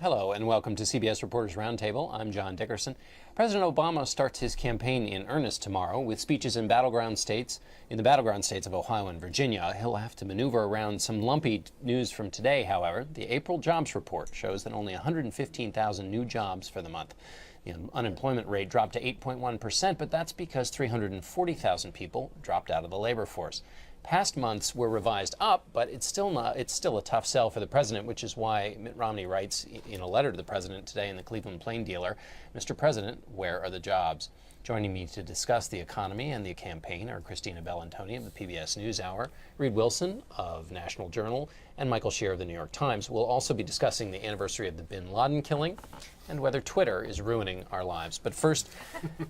Hello and welcome to CBS Reporters Roundtable. I'm John Dickerson. President Obama starts his campaign in earnest tomorrow with speeches in the battleground states of Ohio and Virginia. He'll have to maneuver around some lumpy news from today, however. The April jobs report shows that only 115,000 new jobs for the month. The unemployment rate dropped to 8.1%, but that's because 340,000 people dropped out of the labor force. Past months were revised up, but it's still a tough sell for the president, which is why Mitt Romney writes in a letter to the president today in the Cleveland Plain Dealer, Mr. President, where are the jobs? Joining me to discuss the economy and the campaign are Christina Bellantoni of the PBS NewsHour, Reed Wilson of National Journal, and Michael Shear of the New York Times. We'll also be discussing the anniversary of the bin Laden killing and whether Twitter is ruining our lives. But first,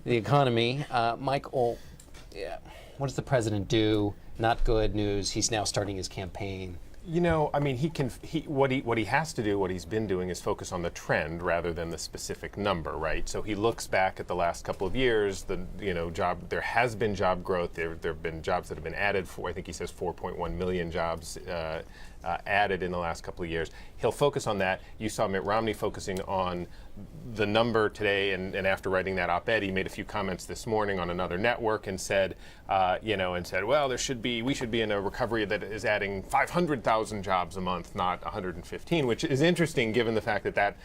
the economy. Michael, what does the president do? Not good news. He's now starting his campaign. You know, I mean, what he has to do, what he's been doing, is focus on the trend rather than the specific number, right? So he looks back at the last couple of years. There has been job growth. There have been jobs that have been added. I think he says 4.1 million jobs added in the last couple of years. He'll focus on that. You saw Mitt Romney focusing on the number today, and after writing that op-ed, he made a few comments this morning on another network and said, well, we should be in a recovery that is adding 500,000 jobs a month, not 115, which is interesting given the fact that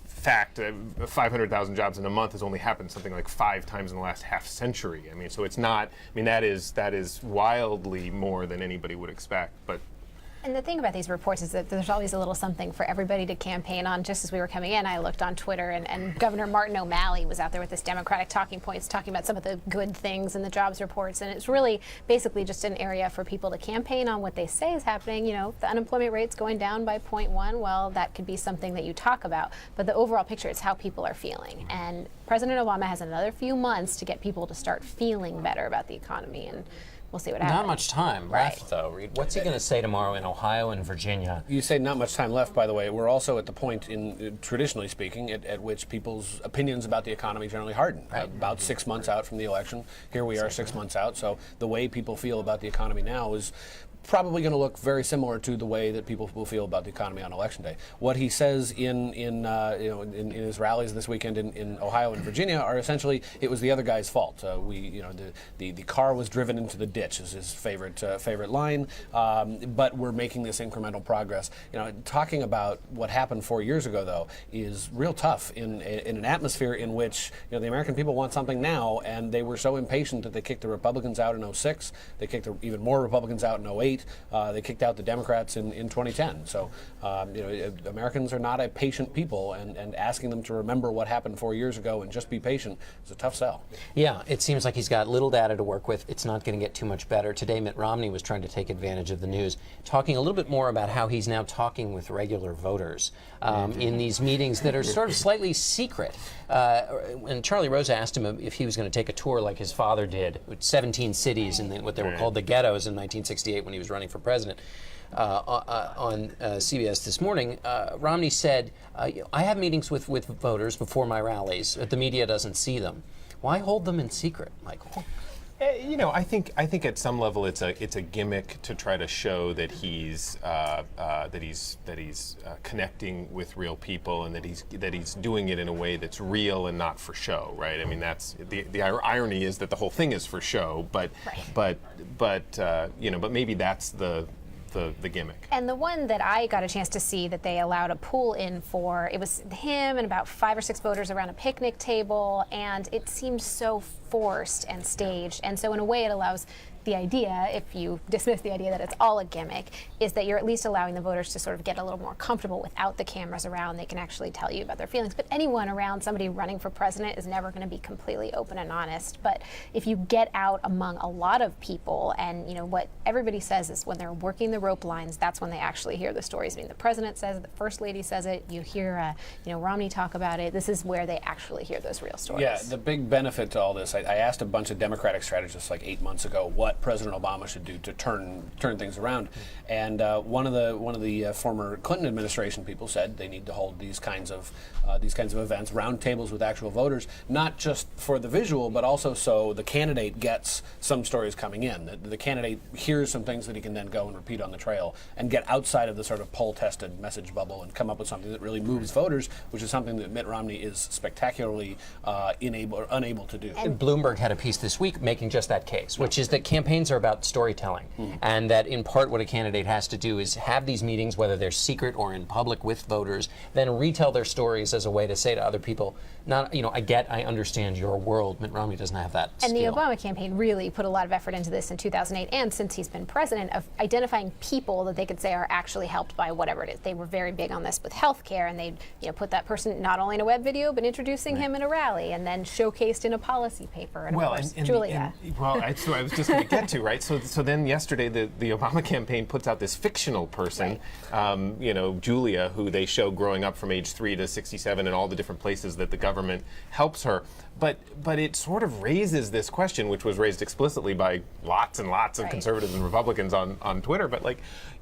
fact, 500,000 jobs in a month has only happened something like 5 times in the last half century. I mean, so it's not. I mean, that is wildly more than anybody would expect, but. And the thing about these reports is that there's always a little something for everybody to campaign on. Just as we were coming in, I looked on Twitter, and Governor Martin O'Malley was out there with his Democratic talking points, talking about some of the good things in the jobs reports. And it's really basically just an area for people to campaign on what they say is happening. You know, the unemployment rate's going down by 0.1. Well, that could be something that you talk about. But the overall picture is how people are feeling. And President Obama has another few months to get people to start feeling better about the economy. And we'll see what happens. Not much time left, though, Reed. What's he going to say tomorrow in Ohio and Virginia? You say not much time left, by the way. We're also at the point, traditionally speaking, at which people's opinions about the economy generally harden. Right. About 6 months out from the election. Here we are 6 months out. So the way people feel about the economy now is probably going to look very similar to the way that people will feel about the economy on Election Day. What he says in his rallies this weekend in Ohio and Virginia are essentially, it was the other guy's fault. The car was driven into the ditch is his favorite line. But we're making this incremental progress. You know, talking about what happened 4 years ago, though, is real tough in an atmosphere in which the American people want something now, and they were so impatient that they kicked the Republicans out in 06. They kicked even more Republicans out in 08. They kicked out the Democrats in 2010. So, Americans are not a patient people, and asking them to remember what happened 4 years ago and just be patient is a tough sell. Yeah, it seems like he's got little data to work with. It's not going to get too much better. Today, Mitt Romney was trying to take advantage of the news, talking a little bit more about how he's now talking with regular voters in these meetings that are sort of slightly secret. And Charlie Rose asked him if he was going to take a tour like his father did, with 17 cities in what they were called the ghettos in 1968 when he was running for president. On CBS this morning, Romney said, I have meetings with voters before my rallies, but the media doesn't see them. Why hold them in secret, Michael? I think at some level it's a gimmick to try to show that he's connecting with real people, and that he's doing it in a way that's real and not for show, right? I mean, that's the irony is that the whole thing is for show, but maybe that's the gimmick. And the one that I got a chance to see that they allowed a pool in for, it was him and about 5 or 6 voters around a picnic table, and it seemed so forced and staged. And so in a way it allows the idea, if you dismiss the idea that it's all a gimmick, is that you're at least allowing the voters to sort of get a little more comfortable without the cameras around. They can actually tell you about their feelings. But anyone around somebody running for president is never going to be completely open and honest. But if you get out among a lot of people, and what everybody says is when they're working the rope lines, that's when they actually hear the stories. I mean, the president says it, the first lady says it, you hear Romney talk about it. This is where they actually hear those real stories. Yeah, the big benefit to all this, I asked a bunch of Democratic strategists like 8 months ago what President Obama should do to turn things around, and one of the former Clinton administration people said they need to hold these kinds of events, roundtables with actual voters, not just for the visual, but also so the candidate gets some stories coming in. The candidate hears some things that he can then go and repeat on the trail and get outside of the sort of poll-tested message bubble and come up with something that really moves voters, which is something that Mitt Romney is spectacularly unable to do. And Bloomberg had a piece this week making just that case, which is that campaigns are about storytelling, and that in part what a candidate has to do is have these meetings, whether they're secret or in public with voters, then retell their stories as a way to say to other people, I understand your world. Mitt Romney doesn't have that And skill. the Obama campaign really put a lot of effort into this in 2008, and since he's been president, of identifying people that they could say are actually helped by whatever it is. They were very big on this with healthcare, and they put that person not only in a web video, but introducing him in a rally, and then showcased in a policy paper. And of course, Julia. So I was just going to get to, right? So then yesterday the Obama campaign puts out this fictional person, Julia, who they show growing up from age 3 to 67 and all the different places that the government helps her. But it sort of raises this question, which was raised explicitly by lots and lots of conservatives and Republicans on Twitter. But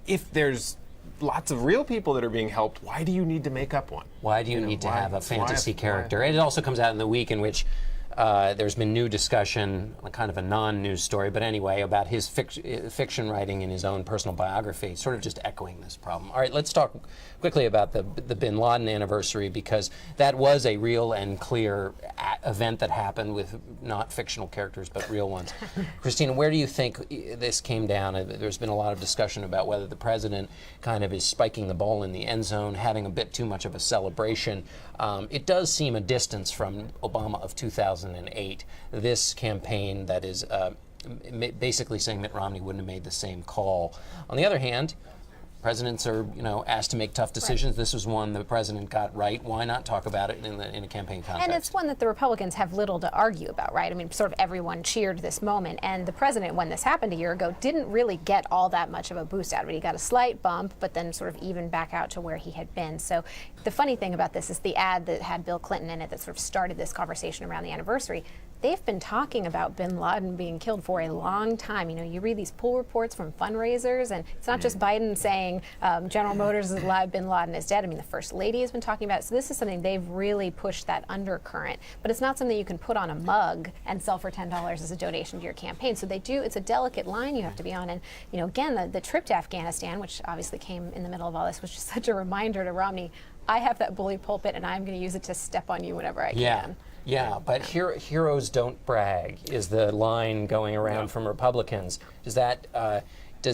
if there's lots of real people that are being helped, why do you need to make up one? Why do you need to have a fantasy character? And it also comes out in the week in which there's been new discussion, kind of a non-news story, but anyway, about his fiction writing in his own personal biography, sort of just echoing this problem. All right, let's talk quickly about the bin Laden anniversary, because that was a real and clear event that happened with not fictional characters, but real ones. Christina, where do you think this came down? There's been a lot of discussion about whether the president kind of is spiking the ball in the end zone, having a bit too much of a celebration. It does seem a distance from Obama of 2008. This campaign that is basically saying Mitt Romney wouldn't have made the same call. On the other hand, presidents are, asked to make tough decisions. This was one the president got right. Why not talk about it in a campaign context? And it's one that the Republicans have little to argue about, right? I mean, sort of everyone cheered this moment. And the president, when this happened a year ago, didn't really get all that much of a boost out of it. He got a slight bump, but then sort of even back out to where he had been. So the funny thing about this is the ad that had Bill Clinton in it that sort of started this conversation around the anniversary. They've been talking about bin Laden being killed for a long time. You read these poll reports from fundraisers, and it's not just Biden saying General Motors is alive, bin Laden is dead. I mean, the First Lady has been talking about it. So this is something they've really pushed that undercurrent. But it's not something you can put on a mug and sell for $10 as a donation to your campaign. So it's a delicate line you have to be on. And, again, the trip to Afghanistan, which obviously came in the middle of all this, was just such a reminder to Romney, I have that bully pulpit, and I'm going to use it to step on you whenever I can. Yeah, but heroes don't brag is the line going around from Republicans. Does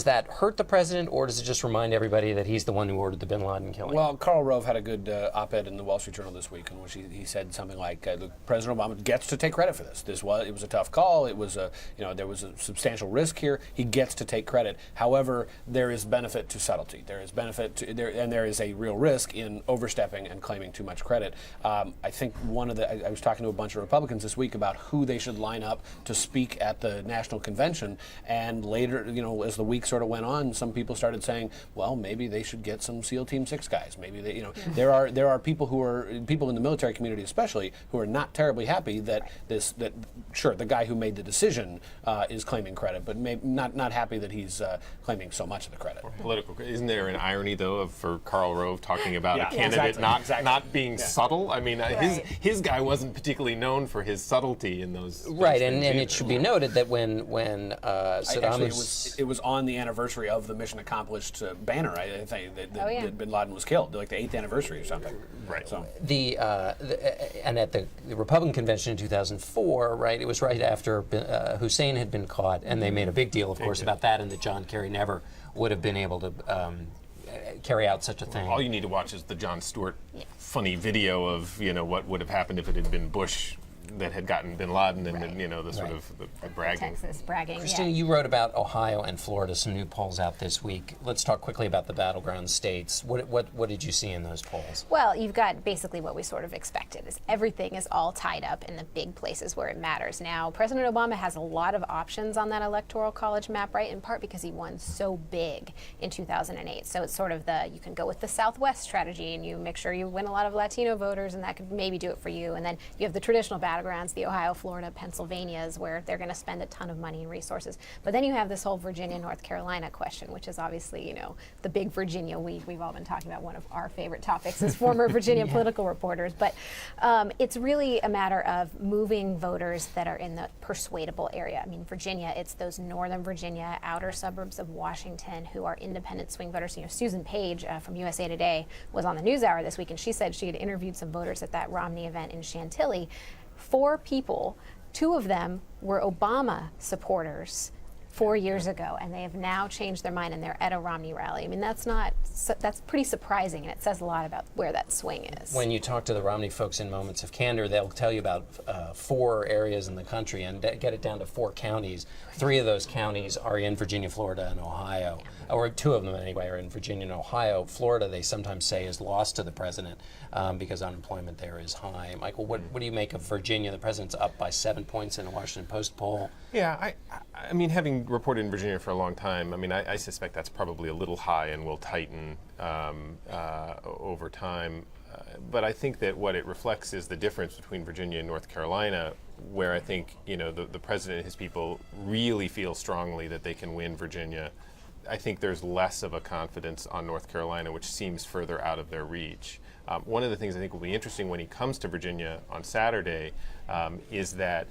that hurt the president, or does it just remind everybody that he's the one who ordered the bin Laden killing? Well, Karl Rove had a good op-ed in the Wall Street Journal this week in which he said something like, "Look, President Obama gets to take credit for this. It was a tough call. It was there was a substantial risk here. He gets to take credit. However, there is benefit to subtlety. There is benefit to and there is a real risk in overstepping and claiming too much credit." I think I was talking to a bunch of Republicans this week about who they should line up to speak at the national convention, and later, as the week sort of went on, some people started saying, well, maybe they should get some SEAL Team 6 guys. Maybe they, there are people in the military community especially who are not terribly happy that the guy who made the decision is claiming credit, but not happy that he's claiming so much of the credit. Political. Isn't there an irony though for Karl Rove talking about a candidate exactly. not being subtle? I mean, his guy wasn't particularly known for his subtlety in those. Right, and it should be noted that when Saddam it was on the anniversary of the mission accomplished banner. I think that bin Laden was killed, like the 8th anniversary or something. Right. So and at the Republican convention in 2004, right, it was right after Hussein had been caught, and they made a big deal, of course, about that, and that John Kerry never would have been able to carry out such a thing. All you need to watch is the Jon Stewart funny video of what would have happened if it had been Bush that had gotten bin Laden, and then, the sort of the bragging. Texas bragging. Christina, you wrote about Ohio and Florida, some new polls out this week. Let's talk quickly about the battleground states. What did you see in those polls? Well, you've got basically what we sort of expected, is everything is all tied up in the big places where it matters. Now, President Obama has a lot of options on that electoral college map, right, in part because he won so big in 2008. So it's sort of you can go with the Southwest strategy, and you make sure you win a lot of Latino voters, and that could maybe do it for you. And then you have the traditional battleground battlegrounds, the Ohio, Florida, Pennsylvanias, where they're going to spend a ton of money and resources. But then you have this whole Virginia, North Carolina question, which is obviously, the big Virginia week. We've all been talking about. One of our favorite topics as former Virginia political reporters. But it's really a matter of moving voters that are in the persuadable area. I mean, Virginia, it's those northern Virginia, outer suburbs of Washington who are independent swing voters. Susan Page from USA Today was on the NewsHour this week, and she said she had interviewed some voters at that Romney event in Chantilly. 4 people, 2 of them were Obama supporters 4 years ago, and they have now changed their mind and they're at a Romney rally. I mean, that's pretty surprising, and it says a lot about where that swing is. When you talk to the Romney folks in Moments of Candor, they'll tell you about 4 areas in the country and get it down to 4 counties. 3 of those counties are in Virginia, Florida, and Ohio, or 2 of them anyway are in Virginia and Ohio. Florida, they sometimes say, is lost to the president because unemployment there is high. Michael, what do you make of Virginia? The president's up by 7 points in a Washington Post poll. Yeah, I mean, having reported in Virginia for a long time, I mean, I suspect that's probably a little high and will tighten over time. But I think that what it reflects is the difference between Virginia and North Carolina, where I think, the president and his people really feel strongly that they can win Virginia. I think there's less of a confidence on North Carolina, which seems further out of their reach. One of the things I think will be interesting when he comes to Virginia on Saturday is that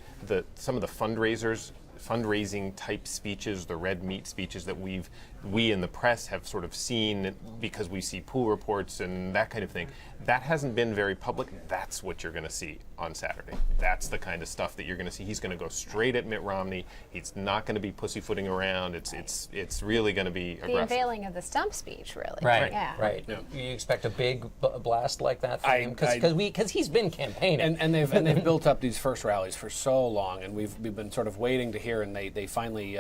some of the fundraising type speeches, the red meat speeches that we in the press have sort of seen because we see pool reports and that kind of thing, that hasn't been very public. That's what you're going to see on Saturday. That's the kind of stuff that you're going to see. He's going to go straight at Mitt Romney. He's not going to be pussyfooting around. It's really going to be aggressive. The unveiling of the stump speech, really. Right. Yeah. Right. Yeah. You expect a big blast like that from him because he's been campaigning and they've built up these first rallies for so long, and we've been sort of waiting to hear, and they finally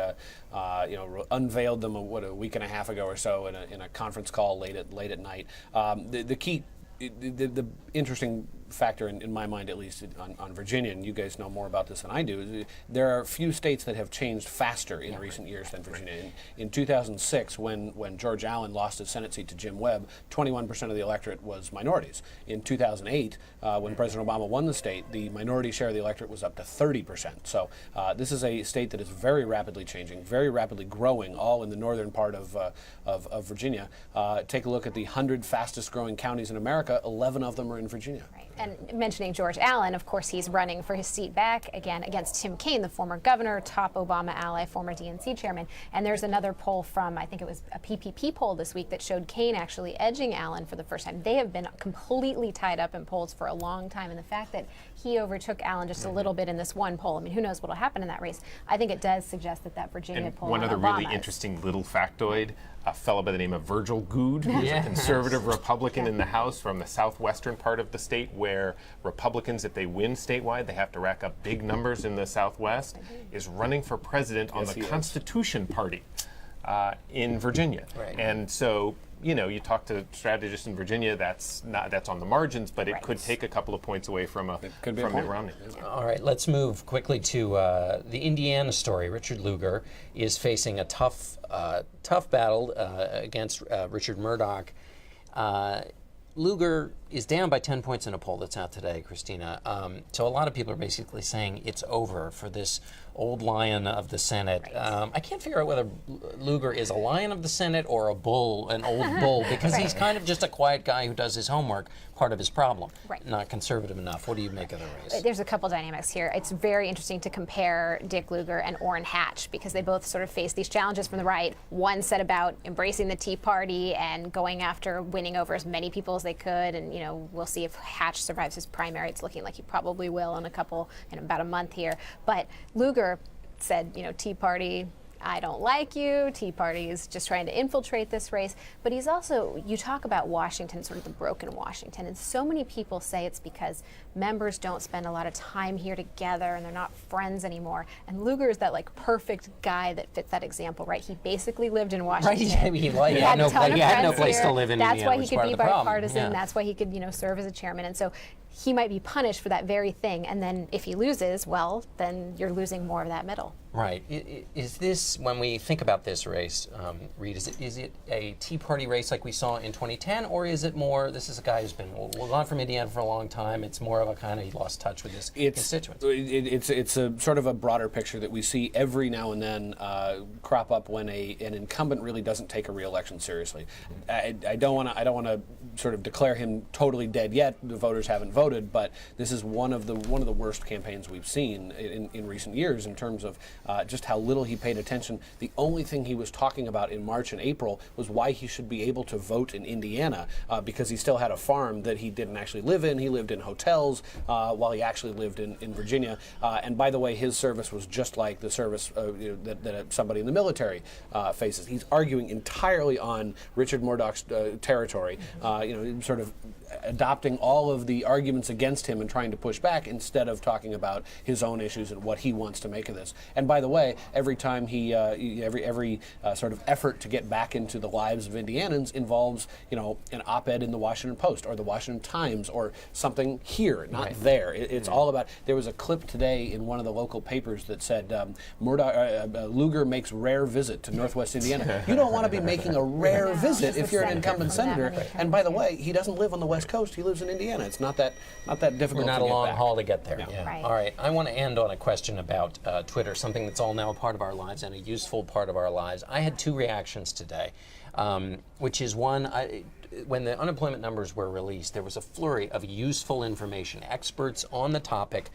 unveiled them a week and a half ago or so in a conference call late at night. The key. The interesting factor in my mind, at least on Virginia, and you guys know more about this than I do, there are few states that have changed faster in recent years than Virginia. In 2006, when George Allen lost his Senate seat to Jim Webb, 21% of the electorate was minorities. In 2008, when President Obama won the state, the minority share of the electorate was up to 30%. So this is a state that is very rapidly changing, very rapidly growing, all in the northern part of Virginia. Take a look at the 100 fastest growing counties in America. 11 of them are in Virginia. Right. And mentioning George Allen, of course, he's running for his seat back again against Tim Kaine, the former governor, top Obama ally, former DNC chairman. And there's another poll from, I think it was a PPP poll this week, that showed Kaine actually edging Allen for the first time. They have been completely tied up in polls for a long time. And the fact that he overtook Allen just a little bit in this one poll, I mean, who knows what will happen in that race? I think it does suggest that Virginia poll one on other Obama really interesting little factoid, a fellow by the name of Virgil Good, who's a conservative Republican in the House from the southwestern part of the state, where Republicans, if they win statewide, they have to rack up big numbers in the Southwest, is running for president on the Constitution Party in Virginia. Right. And so, you talk to strategists in Virginia, that's on the margins, but it could take a couple of points away from Mitt Romney. All right, let's move quickly to the Indiana story. Richard Lugar is facing a tough battle against Richard Murdoch. Lugar is down by 10 points in a poll that's out today, Christina. So a lot of people are basically saying it's over for this old lion of the Senate. I can't figure out whether Lugar is a lion of the Senate or an old bull, because he's kind of just a quiet guy who does his homework, part of his problem. Not conservative enough. What do you make of the race? There's a couple dynamics here. It's very interesting to compare Dick Lugar and Orrin Hatch, because they both sort of face these challenges from the right. One set about embracing the Tea Party and going after winning over as many people as they could, and we'll see if Hatch survives his primary. It's looking like he probably will in about a month here. But Lugar said, Tea Party, I don't like you. Tea Party is just trying to infiltrate this race. But he's also, you talk about Washington, sort of the broken Washington, and so many people say it's because members don't spend a lot of time here together and they're not friends anymore. And Lugar is that perfect guy that fits that example, right? He basically lived in Washington. Right, he had no place to live in That's Indiana, why he could be bipartisan. Yeah. That's why he could, serve as a chairman. And so he might be punished for that very thing. And then if he loses, well, then you're losing more of that middle. Right. Is this, when we think about this race, Reed, is it a Tea Party race like we saw in 2010, or is it more, this is a guy who's been gone from Indiana for a long time, it's more of a kind of, he lost touch with his constituents? It's a sort of a broader picture that we see every now and then crop up when an incumbent really doesn't take a re-election seriously. I don't want to sort of declare him totally dead yet. The voters haven't voted, but this is one of the worst campaigns we've seen in recent years in terms of just how little he paid attention. The only thing he was talking about in March and April was why he should be able to vote in Indiana, because he still had a farm that he didn't actually live in. He lived in hotels while he actually lived in Virginia. And by the way, his service was just like the service that somebody in the military faces. He's arguing entirely on Richard Murdoch's territory, sort of adopting all of the arguments against him and trying to push back instead of talking about his own issues and what he wants to make of this. And by the way, every time every sort of effort to get back into the lives of Indianans involves, an op-ed in the Washington Post or the Washington Times or something here, not there. It's all about. There was a clip today in one of the local papers that said Lugar makes rare visit to Northwest Indiana. You don't want to be making a rare visit if you're an incumbent senator. And by the way, he doesn't live on the West Coast. He lives in Indiana. It's not that difficult. Not to a get long back. haul to get there. No. Yeah. Right. All right. I want to end on a question about Twitter, something that's all now a part of our lives and a useful part of our lives. I had two reactions today, which is one, when the unemployment numbers were released, there was a flurry of useful information, experts on the topic,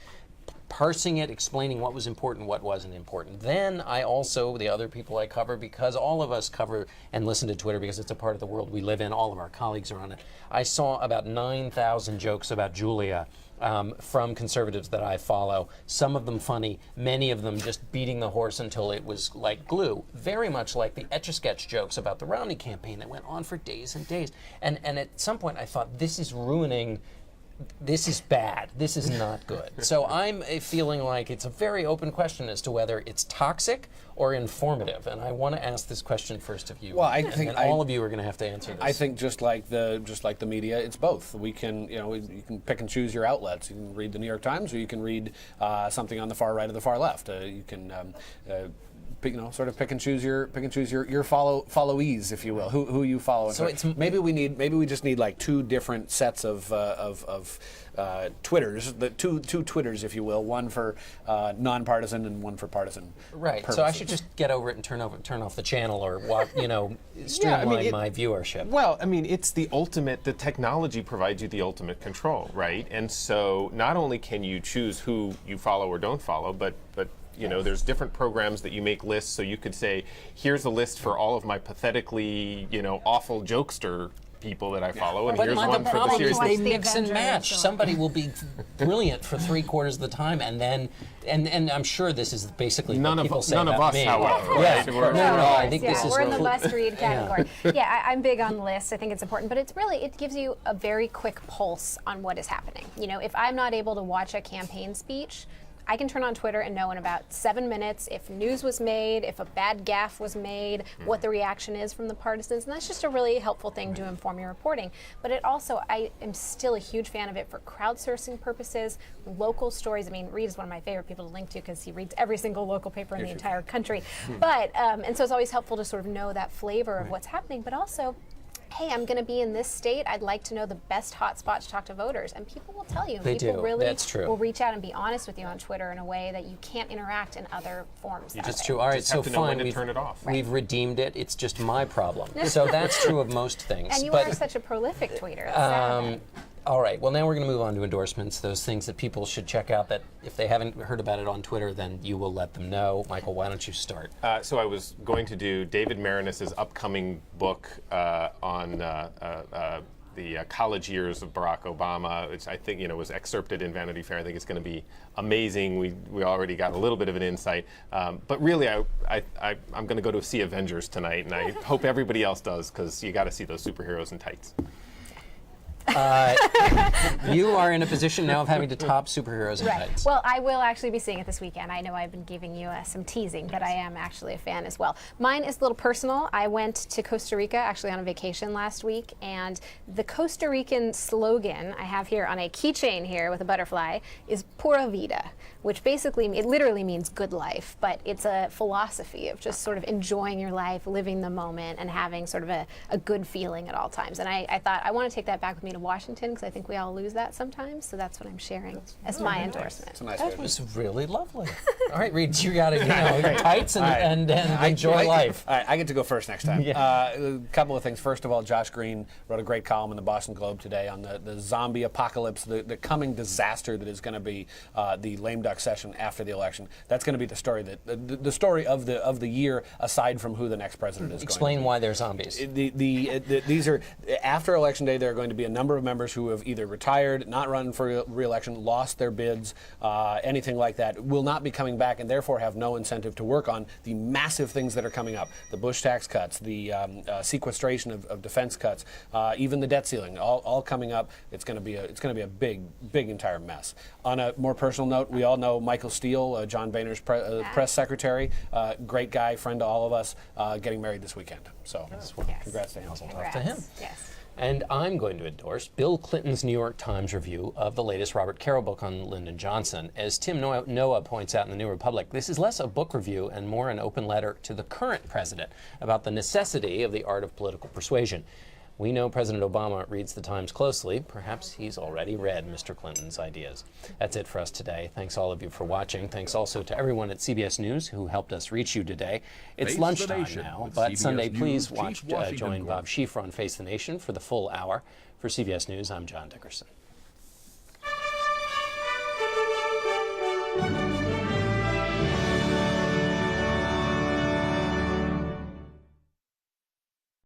parsing it, explaining what was important, what wasn't important. Then I also, the other people I cover, because all of us cover and listen to Twitter because it's a part of the world we live in, all of our colleagues are on it, I saw about 9,000 jokes about Julia from conservatives that I follow, some of them funny, many of them just beating the horse until it was like glue, very much like the Etch-a-Sketch jokes about the Romney campaign that went on for days and days. And at some point I thought, this is ruining. This is bad. This is not good. So I'm feeling like it's a very open question as to whether it's toxic or informative. And I want to ask this question first of you. Well, I think and all of you are going to have to answer this. I think just like the media, it's both. We can you can pick and choose your outlets. You can read the New York Times, or you can read something on the far right or the far left. You can. Sort of pick and choose your followees, if you will, who you follow. So it's maybe we just need like two different sets of Twitters, two Twitters, if you will, one for nonpartisan and one for partisan. Right. Purposes. So I should just get over it and turn off the channel or streamline my viewership. Well, I mean, it's the ultimate. The technology provides you the ultimate control, right? And so not only can you choose who you follow or don't follow, but there's different programs that you make lists, so you could say, here's a list for all of my pathetically, awful jokester people that I follow, and But here's the one for the problem serious. is they Watch the mix and Avengers match. or- Somebody will be brilliant for 3/4 of the time, and then, and I'm sure this is basically None what of people us, say about however. Yeah. Right? No, I think yeah, this is we're in the really- must read category. I'm big on lists. I think it's important, but it gives you a very quick pulse on what is happening. If I'm not able to watch a campaign speech, I can turn on Twitter and know in about 7 minutes if news was made, if a bad gaffe was made, what the reaction is from the partisans, and that's just a really helpful thing to inform your reporting. But it also, I am still a huge fan of it for crowdsourcing purposes, local stories. I mean, Reed is one of my favorite people to link to because he reads every single local paper in the entire country. But, and so it's always helpful to sort of know that flavor of what's happening, but also, hey, I'm going to be in this state. I'd like to know the best hot spot to talk to voters. And people will tell you. They people do. really That's true. will reach out and be honest with you on Twitter in a way that you can't interact in other forms. that That's way. true. All right, Just so have to know when fine. to turn it off. We've redeemed it. It's just my problem. So that's true of most things. And you but, are such a prolific tweeter. That's sad. all right. Well, now we're going to move on to endorsements, those things that people should check out that if they haven't heard about it on Twitter, then you will let them know. Michael, why don't you start? So I was going to do David Marinus's upcoming book on the college years of Barack Obama, which I think was excerpted in Vanity Fair. I think it's going to be amazing. We already got a little bit of an insight, but really I'm going to go to see Avengers tonight, and I hope everybody else does because you got to see those superheroes in tights. You are in a position now of having to top Superheroes in Right. Tights. Well, I will actually be seeing it this weekend. I know I've been giving you some teasing, but I am actually a fan as well. Mine is a little personal. I went to Costa Rica actually on a vacation last week, and the Costa Rican slogan I have here on a keychain here with a butterfly is Pura Vida, which basically, it literally means good life, but it's a philosophy of just sort of enjoying your life, living the moment, and having sort of a good feeling at all times. And I thought I want to take that back with me to Washington because I think we all lose that sometimes. So that's what I'm sharing as my endorsement. It's a nice That way was really lovely. All right, Reed, you got to, your tights and enjoy life. All right, I get to go first next time. A couple of things. First of all, Josh Green wrote a great column in the Boston Globe today on the zombie apocalypse, the coming disaster that is going to be the lame duck session after the election. That's going to be the story the story of the year, aside from who the next president is. Explain why they're zombies. These are after election day. There are going to be a number of members who have either retired, not run for re-election, lost their bids, anything like that, will not be coming back, and therefore have no incentive to work on the massive things that are coming up: the Bush tax cuts, the sequestration of defense cuts, even the debt ceiling, all coming up. It's going to be a big entire mess. On a more personal note, we all know Michael Steele, John Boehner's press secretary, great guy, friend to all of us, getting married this weekend. So, congrats to him. Congrats. to him. Yes. And I'm going to endorse Bill Clinton's New York Times review of the latest Robert Caro book on Lyndon Johnson. As Tim Noah points out in the New Republic, this is less a book review and more an open letter to the current president about the necessity of the art of political persuasion. We know President Obama reads the Times closely. Perhaps he's already read Mr. Clinton's ideas. That's it for us today. Thanks all of you for watching. Thanks also to everyone at CBS News who helped us reach you today. It's Face lunchtime the Nation now, with but CBS Sunday, News please Chief join Washington Bob Schieffer on Face the Nation for the full hour. For CBS News, I'm John Dickerson.